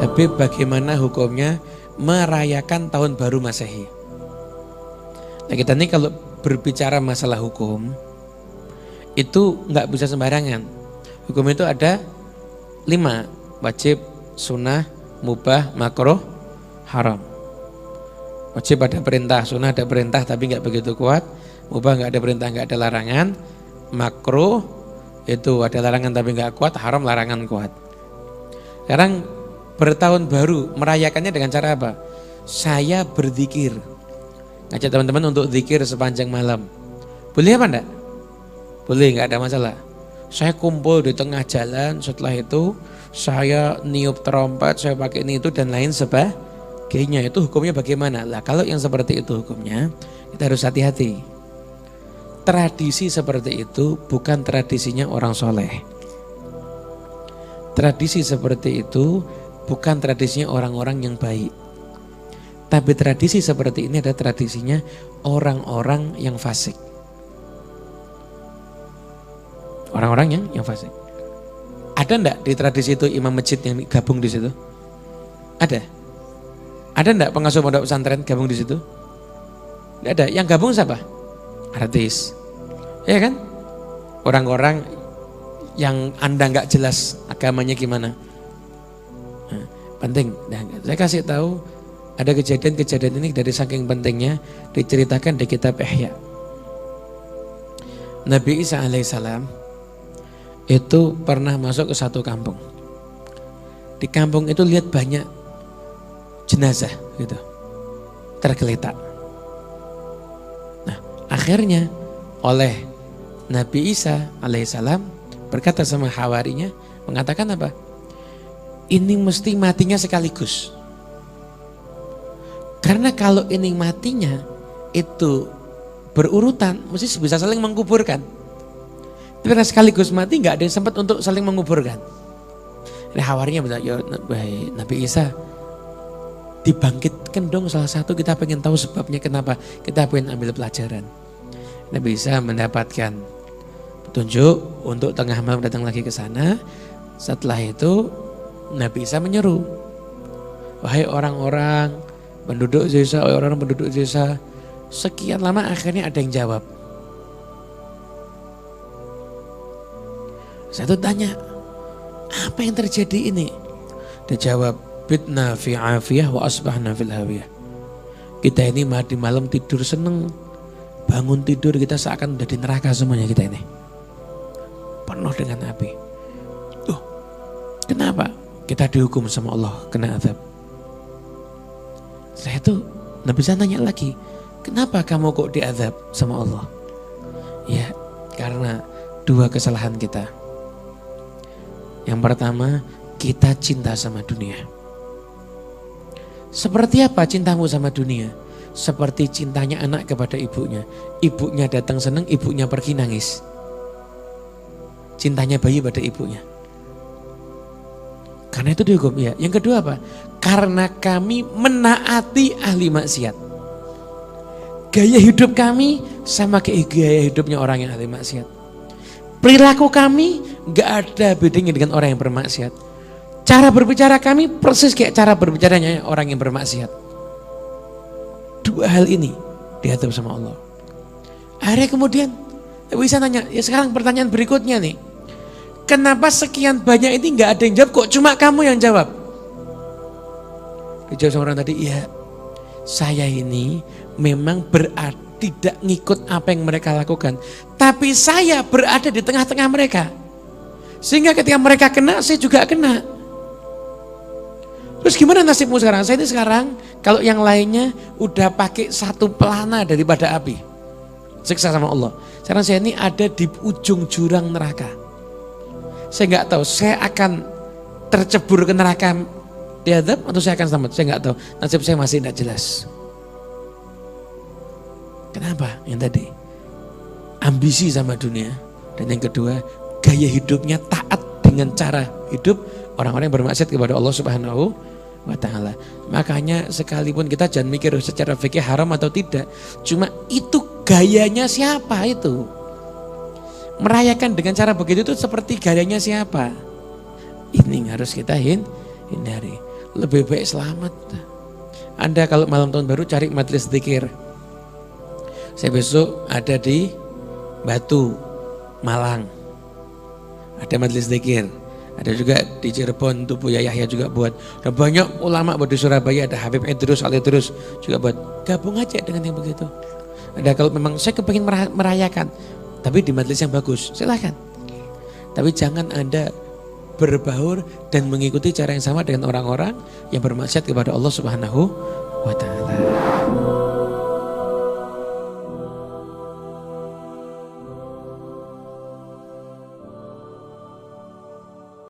Habib, bagaimana hukumnya merayakan tahun baru Masehi? Nah, kita ini kalau berbicara masalah hukum itu nggak bisa sembarangan. Hukum itu ada 5: wajib, sunnah, mubah, makruh, haram. Wajib ada perintah, sunnah ada perintah tapi nggak begitu kuat, mubah nggak ada perintah nggak ada larangan, makruh itu ada larangan tapi nggak kuat, haram larangan kuat. Sekarang bertahun baru merayakannya dengan cara apa? Saya berzikir, ngajak teman-teman untuk zikir sepanjang malam. Boleh apa enggak? Boleh, nggak ada masalah. Saya kumpul di tengah jalan, setelah itu saya niup trompet, saya pakai ini itu dan lain sebagainya. Itu hukumnya bagaimana? Lah kalau yang seperti itu hukumnya, kita harus hati-hati. Tradisi seperti itu bukan tradisinya orang soleh. Tradisi seperti itu bukan tradisinya orang-orang yang baik. Tapi tradisi seperti ini adalah tradisinya orang-orang yang fasik. Orang-orang yang fasik. Ada enggak di tradisi itu imam masjid yang gabung di situ? Ada. Ada enggak pengasuh pondok pesantren gabung di situ? Enggak ada. Yang gabung siapa? Artis. Ya kan? Orang-orang yang Anda enggak jelas agamanya gimana. Nah, penting. Nah, saya kasih tahu ada kejadian-kejadian ini dari saking pentingnya diceritakan di kitab Ihya. Nabi Isa alaihissalam itu pernah masuk ke satu kampung. Di kampung itu lihat banyak jenazah gitu, tergeletak. Nah, akhirnya oleh Nabi Isa alaihissalam berkata sama hawarinya, mengatakan apa? Ini mesti matinya sekaligus. Karena kalau ini matinya itu berurutan, mesti bisa saling menguburkan. Karena sekaligus mati nggak ada yang sempat untuk saling menguburkan. Nah, hawarinya bilang, ya Nabi Isa, dibangkitkan dong salah satu, kita pengen tahu sebabnya kenapa, kita pengen ambil pelajaran. Nabi Isa mendapatkan petunjuk untuk tengah malam datang lagi ke sana. Setelah itu Nabi Isa menyeru, wahai orang-orang penduduk desa, wahai orang penduduk desa. Sekian lama akhirnya ada yang jawab. Saya tuh tanya, apa yang terjadi ini? Dia jawab, bitna fi afiyah wa asbahna fil hawiyah. Kita ini di malam tidur seneng, bangun tidur kita seakan udah di neraka semuanya kita ini. Penuh dengan api. Kenapa? Kita dihukum sama Allah, kena azab. Saya tuh Nabi Isa nanya lagi, kenapa kamu kok diazab sama Allah? Ya, karena 2 kesalahan kita. Yang pertama, kita cinta sama dunia. Seperti apa cintamu sama dunia? Seperti cintanya anak kepada ibunya. Ibunya datang senang, ibunya pergi nangis. Cintanya bayi pada ibunya. Karena itu dihukum. Ya. Yang kedua apa? Karena kami menaati ahli maksiat. Gaya hidup kami sama kayak gaya hidupnya orang yang ahli maksiat. Perilaku kami gak ada bedanya dengan orang yang bermaksiat. Cara berbicara kami persis kayak cara berbicaranya orang yang bermaksiat. 2 hal ini diatur sama Allah. Akhirnya kemudian bisa nanya, ya sekarang pertanyaan berikutnya nih. Kenapa sekian banyak ini gak ada yang jawab, kok cuma kamu yang jawab? Dijawab sama orang tadi, ya saya ini memang tidak ngikut apa yang mereka lakukan. Tapi saya berada di tengah-tengah mereka. Sehingga ketika mereka kena, saya juga kena. Terus gimana nasibmu sekarang? Saya ini sekarang, kalau yang lainnya udah pakai 1 pelana daripada api. Siksa sama Allah. Sekarang saya ini ada di ujung jurang neraka. Saya nggak tahu, saya akan tercebur ke neraka diazab atau saya akan selamat. Saya nggak tahu, nasib saya masih tidak jelas. Kenapa? Yang tadi ambisi sama dunia, dan yang kedua gaya hidupnya taat dengan cara hidup orang-orang yang bermaksiat kepada Allah Subhanahu wa ta'ala. Makanya sekalipun kita jangan mikir secara fikih haram atau tidak, cuma itu gayanya siapa itu. Merayakan dengan cara begitu itu seperti gayanya siapa. Ini yang harus kita hindari. lebih baik selamat. Anda kalau malam tahun baru cari majelis zikir. Saya besok ada di Batu, Malang. Ada majelis zikir. Ada juga di Cirebon, itu Buya Yahya juga buat. Dan banyak ulama buat di Surabaya, ada Habib Idrus, Al Idrus juga buat. Gabung aja dengan yang begitu. Ada kalau memang saya kepingin merayakan, tapi di majelis yang bagus, silahkan. Tapi jangan Anda berbaur dan mengikuti cara yang sama dengan orang-orang yang bermaksiat kepada Allah Subhanahu wa Ta'ala.